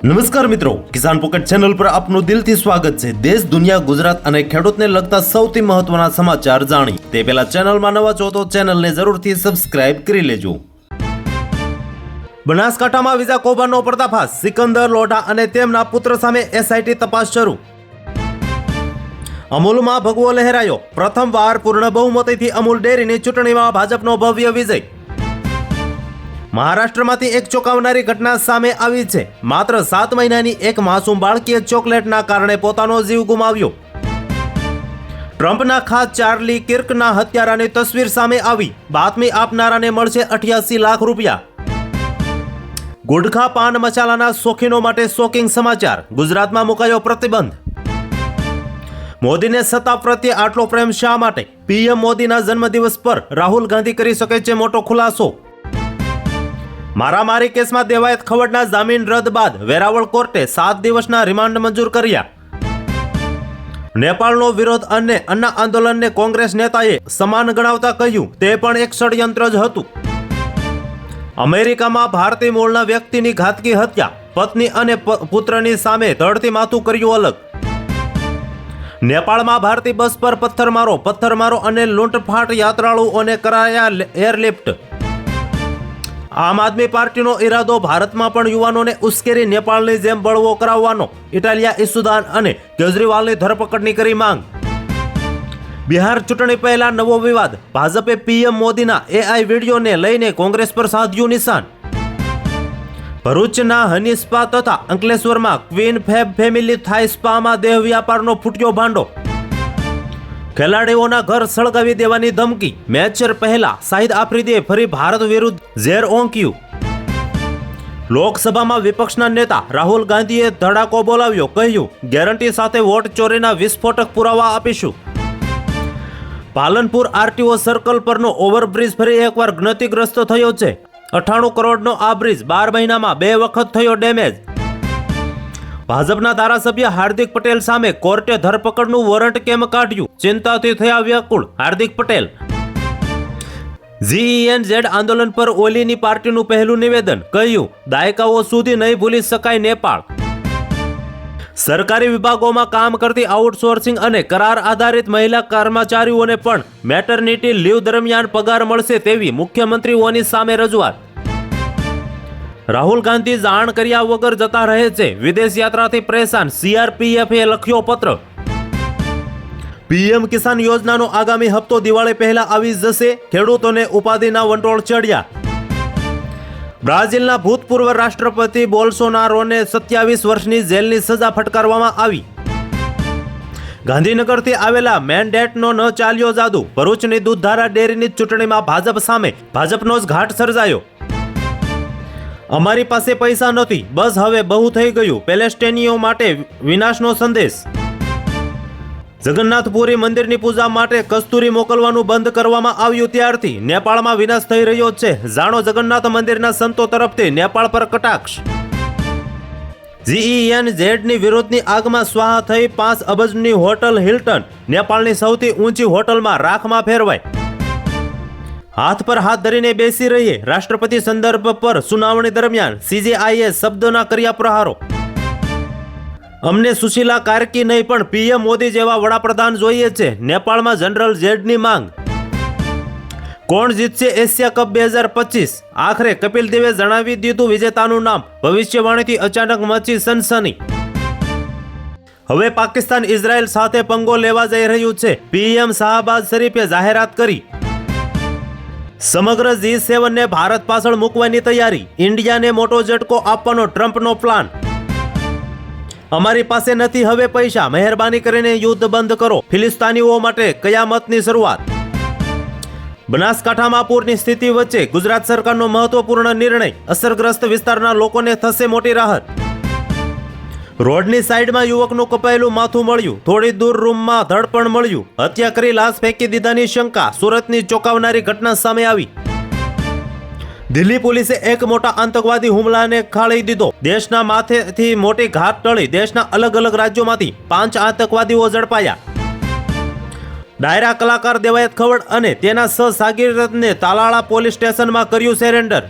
નમસ્કાર મિત્રો, કિસાન pocket channel પર આપનું દિલથી સ્વાગત છે। દેશ, દુનિયા, ગુજરાત અને ખેડૂતને લગતા સૌથી મહત્વના સમાચાર જાણી તે પહેલા ચેનલમાં નવા છો તો ચેનલને જરૂરથી સબસ્ક્રાઇબ કરી લેજો। બનાસકાંઠામાં વિઝા કૌભાંડનો પર્દાફાશ, સિકંદર લોઢા અને તેમના પુત્ર સામે એસઆઈટી તપાસ શરૂ। અમૂલમાં ભગવો લહેરાયો, પ્રથમવાર પૂર્ણ બહુમતીથી અમૂલ ડેરીની ચૂંટણીમાં ભાજપનો ભવ્ય વિજય। મહારાષ્ટ્રમાંથી એક ચોંકાવનારી ઘટના સામે આવી છે। માત્ર 7 મહિનાની એક માસૂમ બાળકીએ ચોકલેટના કારણે પોતાનો જીવ ગુમાવ્યો। ટ્રમ્પના ખાસ ચાર્લી કિર્કના હત્યારાની તસવીર સામે આવી, બાતમી આપનારાને મળશે 88 લાખ રૂપિયા। ગુટખા પાન મસાલાના શોખીનો માટે શોકિંગ સમાચાર, ગુજરાતમાં મુકાયો પ્રતિબંધ। મોદીને સત્તા પ્રત્યે આટલો પ્રેમ શા માટે? પીએમ મોદીના જન્મદિવસ પર રાહુલ ગાંધી કરી શકે છે મોટો ખુલાસો। મારામારી કેસમાં દેવાયત ખવડના જામીન રદ બાદ વેરાવળ કોર્ટે 7 દિવસના રિમાન્ડ મંજૂર કર્યા। નેપાળનો વિરોધ અને અન્ના આંદોલનને કોંગ્રેસ નેતાએ સમાન ગણાવતા કહ્યું તે પણ એક ષડયંત્ર જ હતું। અમેરિકામાં ભારતીય મૂળના વ્યક્તિની ઘાતકી હત્યા, પત્ની અને પુત્રની સામે ધડથી માથું કર્યું અલગ। નેપાળમાં ભારતીય બસ પર પથ્થરમારો અને લૂંટફાટ, યાત્રાળુઓને કરાયા એરલિફ્ટ। આમ આદમી પાર્ટીનો ઈરાદો ભારતમાં પણ યુવાનોને ઉશ્કેરી નેપાળની જેમ બળવો કરાવવાનો, ઇટાલિયા ઈસુદાન અને કેજરીવાલની ધરપકડની કરી માંગ। બિહાર ચૂંટણી પહેલા નવો વિવાદ, ભાજપે પીએમ મોદીના એઆઈ વિડીયોને લઈને કોંગ્રેસ પર સાધ્યું નિશાન। ભરૂચના હની સ્પા તથા અંકલેશ્વરમાં ક્વીન ફેબ ફેમિલી થાઈ સ્પામાં દેહ વ્યાપારનો ફૂટ્યો ભાંડો। ખેલાડીઓના ઘર સળગાવી દેવાની ધમકી, મેચ પહેલા શાહિદ આફ્રિદીએ ફરી ભારત વિરુદ્ધ ઝેર ઓંક્યું। લોકસભામાં વિપક્ષના નેતા રાહુલ ગાંધીએ ધડાકો બોલાવ્યો, કહ્યું ગેરંટી સાથે વોટ ચોરીના વિસ્ફોટક પુરાવા આપીશું। પાલનપુર આરટીઓ સર્કલ પરનો ઓવરબ્રિજ ફરી એકવાર જ્ઞતિગ્રસ્ત થયો છે। 98 કરોડનો આ બ્રિજ 12 મહિનામાં 2 વખત થયો ડેમેજ। ભાજપના ધારાસભ્ય હાર્દિક પટેલ સામે કોર્ટે ધરપકડનું વોરંટ કેમ કાઢ્યું? ચિંતાથી થયા વ્યાકુળ હાર્દિક પટેલ। GENZ આંદોલન પર ઓલીની પાર્ટીનું પહેલું નિવેદન, કહ્યું દાયકાઓ સુધી નહીં ભૂલી શકાય નેપાળ। સરકારી વિભાગોમાં કામ કરતી આઉટસોર્સિંગ અને કરાર આધારિત મહિલા કર્મચારીઓને પણ મેટર્નિટી લીવ દરમિયાન પગાર મળશે તેવી મુખ્યમંત્રીઓની સામે રજૂઆત। રાહુલ ગાંધી જાણ કર્યા વગર જતા રહે છે, વિદેશ યાત્રાથી પરેશાન, CRPFએ લખ્યો પત્ર। પીએમ કિસાન યોજનાનો આગામી હપ્તો દિવાળી પહેલા આવી જશે, ખેડૂતોને ઉપાધિના વંટોળ ચડ્યા। બ્રાઝિલના ભૂતપૂર્વ રાષ્ટ્રપતિ બોલ્સોનારોને 27 વર્ષની જેલની સજા ફટકારવામાં આવી। ગાંધીનગરથી આવેલા મેન્ડેટનો ન ચાલ્યો જાદુ, ભરૂચની દૂધધારા ડેરીની ચૂંટણીમાં ભાજપ સામે ભાજપનો જ ઘાટ સર્જાયો। અમારી પાસે પૈસા નથી, બસ હવે બહુ થઈ ગયું, પેલેસ્ટીનીઓ માટે વિનાશનો સંદેશ। જગન્નાથપુરી મંદિરની પૂજા માટે કસ્તુરી મોકલવાનું બંધ કરવામાં આવ્યું ત્યારથી નેપાળમાં વિનાશ થઈ રહ્યો છે। જાણો જગન્નાથ મંદિરના સંતો તરફથી નેપાળ પર કટાક્ષ। GENZની વિરોધની આગમાં સ્વાહા થઈ 5 અબજની હોટલ હિલ્ટન, નેપાળની સૌથી ઊંચી હોટલમાં રાખમાં ફેરવાઈ। હાથ પર હાથ ધરીને બેસી રહીએ, રાષ્ટ્રપતિ સંદર્ભ પર સુનાવણી દરમિયાન CJIએ શબ્દોના કર્યા પ્રહારો। અમને સુશીલા કાર્કી નહીં પણ પીએમ મોદી જેવા વડાપ્રધાન જોઈએ છે, નેપાળમાં જનરલ ઝેડની માંગ। કોણ જીતશે એશિયા કપ 2025? આખરે કપિલ દેવે જણાવી દીધું વિજેતાનું નામ, ભવિષ્યવાણીથી અચાનક મચી સનસની। હવે પાકિસ્તાન ઇઝરાયલ સાથે પંગો લેવા જઈ રહ્યું છે, પીએમ શાહબાઝ શરીફે જાહેરાત કરી। સમગ્ર G7 ને ભારત પાછળ મૂકવાની તૈયારી, ઇન્ડિયાને મોટો ઝટકો આપવાનો ટ્રમ્પનો પ્લાન। અમારી પાસે નથી હવે પૈસા, મહેરબાની કરીને યુદ્ધ બંધ કરો, ફિલિસ્તીનીઓ માટે કયામતની શરૂઆત। બનાસકાંઠામાં પૂરની સ્થિતિ વચ્ચે ગુજરાત સરકારનો મહત્વપૂર્ણ નિર્ણય, અસરગ્રસ્ત વિસ્તારના લોકોને થશે મોટી રાહત। રોડની સાઈડમાં યુવકનું કપાયેલું માથું મળ્યું, થોડી દૂર રૂમમાં ધડપણ મળ્યું, હત્યા કરી લાશ ફેંકી દીધાની શંકા, સુરતની ચોંકાવનારી ઘટના સામે આવી। દિલ્હી પોલીસે એક મોટા આતંકવાદી હુમલાને ખાળી દીધો, દેશના માથેથી મોટી ઘાત ટળી, દેશના અલગ અલગ રાજ્યોમાંથી 5 આતંકવાદીઓ ઝડપાયા। ડાયરા કલાકાર દેવાયત ખવડ અને તેના સહશાગીરને તાલાળા પોલીસ સ્ટેશનમાં કર્યું સરેન્ડર।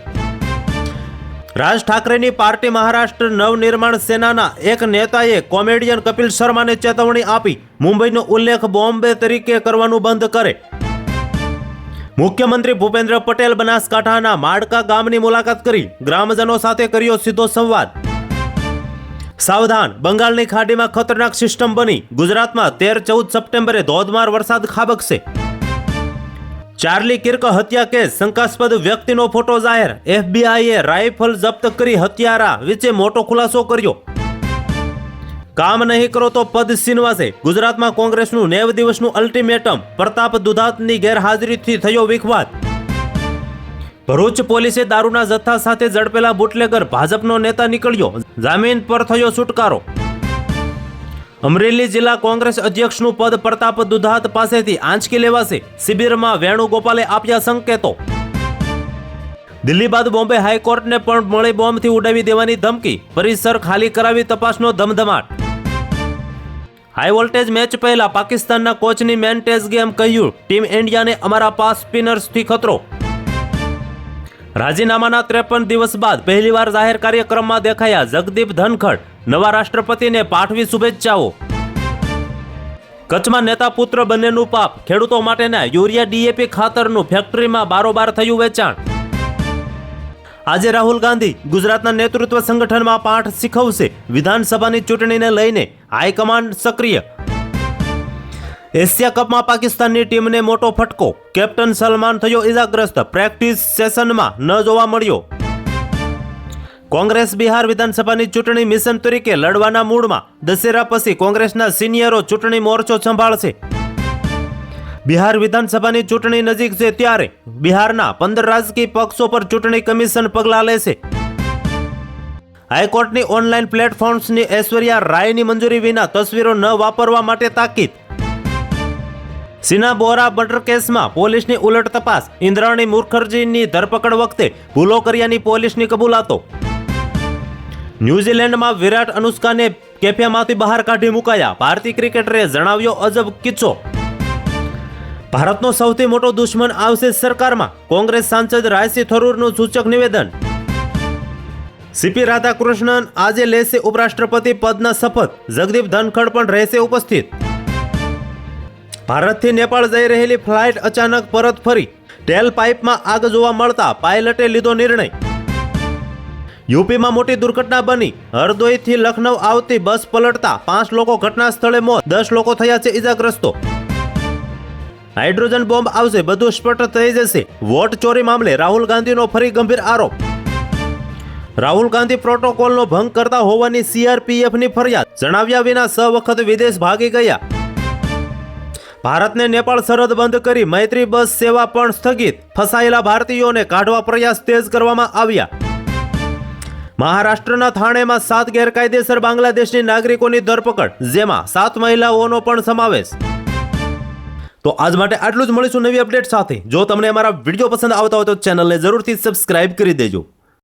રાજ ઠાકરેની પાર્ટી મહારાષ્ટ્ર નવનિર્માણ સેનાના એક નેતાએ કોમેડિયન કપિલ શર્માને ચેતવણી આપી મુંબઈનો ઉલ્લેખ બોમ્બે તરીકે કરવાનું બંધ કરે. મુખ્યમંત્રી ભૂપેન્દ્ર પટેલ બનાસકાંઠાના માડકા ગામની મુલાકાત કરી ગ્રામજનો સાથે કર્યો સીધો સંવાદ. સાવધાન, બંગાળની ખાડીમાં ખતરનાક સિસ્ટમ બની, ગુજરાતમાં 13-14 સપ્ટેમ્બરે ધોધમાર વરસાદ ખાબકશે. ચાર્લી કિર્ક હત્યા કેસ, શંકાસ્પદ વ્યક્તિનો ફોટો જાહેર, એફબીઆઈએ રાઇફલ જપ્ત કરી હત્યારા વિશે મોટો ખુલાસો કર્યો. કામ નહીં કરો તો પદ છીનવાશે, ગુજરાતમાં કોંગ્રેસનું 90 દિવસનું અલ્ટિમેટમ, પ્રતાપ દુધાતની ગેરહાજરીથી થયો વિખવાદ. ભરૂચ પોલીસે દારૂના જથ્થા સાથે ઝડપેલા બુટલેગર ભાજપનો નેતા નીકળ્યો, જામીન પર થયો છુટકારો. અમરેલી જિલ્લા કોંગ્રેસ અધ્યક્ષનું પદ પ્રતાપ દુધાત પાસેથી આંચકી લેવાશે, શિબિરમાં વેણુગોપાલે આપ્યા સંકેતો. દિલ્હી બાદ બોમ્બે હાઈકોર્ટને પણ મળી બોમ્બથી ઉડાવી દેવાની ધમકી, પરિસર ખાલી કરાવી તપાસનો ધમધમાટ. હાઈ વોલ્ટેજ મેચ પહેલા પાકિસ્તાનના કોચની મેન ટેસ્ટ ગેમ કહ્યું, ટીમ ઇન્ડિયાને અમારા પાસ સ્પિનર્સથી ખતરો. રાજીનામાના 53 દિવસ બાદ પહેલીવાર જાહેર કાર્યક્રમમાં દેખાયા જગદીપ ધનખડ, નવા રાષ્ટ્રપતિને પાઠવી શુભેચ્છાઓ. કચ્છમાં નેતા પુત્ર બંનેનું પાપ, ખેડૂતો માટેના યુરિયા ડીએપી ખાતરનું ફેક્ટરીમાં બારોબાર થયું વેચાણ. આજે રાહુલ ગાંધી ગુજરાતના નેતૃત્વ સંગઠનમાં પાઠ શીખવશે, વિધાનસભાની ચૂંટણીને લઈને હાઈકમાન્ડ સક્રિય. એશિયા કપમાં પાકિસ્તાનની ટીમને મોટો ફટકો, કેપ્ટન સલમાન થયો ઇજાગ્રસ્ત, પ્રેક્ટિસ સેશનમાં ન જોવા મળ્યો. કોંગ્રેસ બિહાર વિધાનસભાની ચૂંટણી મિશન તરીકે લડવાના મૂડમાં, દશેરા પછી કોંગ્રેસના સિનિયરો ચૂંટણી મોરચો સંભાળશે. બિહાર વિધાનસભાની ચૂંટણી નજીક છે ત્યારે બિહારના 15 રાજકીય પક્ષો પર ચૂંટણી કમિશન પગલાં લેશે. હાઈકોર્ટની ઓનલાઈન પ્લેટફોર્મ્સની ઐશ્વર્યા રાયની મંજૂરી વિના તસવીરો ન વાપરવા માટે તાકીદ. સિના બોરા મર્ડર કેસમાં પોલીસની ઉલટ તપાસ, ઇન્દ્રાણી મુખર્જીની ધરપકડ વખતે ભૂલો કર્યાની પોલીસની કબૂલાતો. ન્યૂઝીલેન્ડમાં વિરાટ અનુષ્કાને કેફેમાંથી બહાર કાઢી મુકાયા, ભારતીય ક્રિકેટરે જણાવ્યો અજબ કિસ્સો. ભારતનો સૌથી મોટો દુશ્મન આવશે સરકારમાં, કોંગ્રેસ સાંસદ રાજસી થરૂરનું સૂચક નિવેદન. સીપી રાધાકૃષ્ણન આજે લેશે ઉપરાષ્ટ્રપતિ પદના શપથ, જગદીપ ધનખડ પણ રહેશે ઉપસ્થિત. ભારતથી નેપાળ જઈ રહેલી ફ્લાઇટ અચાનક પરત ફરી, ટેલ પાઇપમાં આગ જોવા મળતા પાયલટે લીધો નિર્ણય. યુપીમાં મોટી દુર્ઘટના બની, હરદોઈથી લખનઉ આવતી બસ પલટતા 5 લોકો ઘટના સ્થળે મોત, 10 લોકો થયા છે ઇજાગ્રસ્તો. હાઇડ્રોજન બોમ્બ આવશે, બધું સ્પષ્ટ થઈ જશે. વોટ ચોરી મામલે રાહુલ ગાંધીનો ફરી ગંભીર આરોપ. રાહુલ ગાંધી પ્રોટોકોલનો ભંગ કરતા હોવાની સીઆરપીએફની ફરિયાદ, જણાવ્યા વિના 6 વખત વિદેશ ભાગી ગયા. ભારતને નેપાળ સરહદ બંધ કરી મૈત્રી બસ સેવા પણ સ્થગિત, ફસાયેલા ભારતીયોને કાઢવા પ્રયાસ તેજ કરવામાં આવ્યા. મહારાષ્ટ્રના થાણેમાં 7 ગેરકાયદેસર બાંગ્લાદેશની નાગરિકોની ધરપકડ, જેમાં 7 મહિલાઓનો પણ સમાવેશ. તો આજ માટે આટલું જ, મળીશું નવી અપડેટ સાથે. જો તમને અમારા વિડીયો પસંદ આવતા હોય તો ચેનલને જરૂરથી સબસ્ક્રાઇબ કરી દેજો.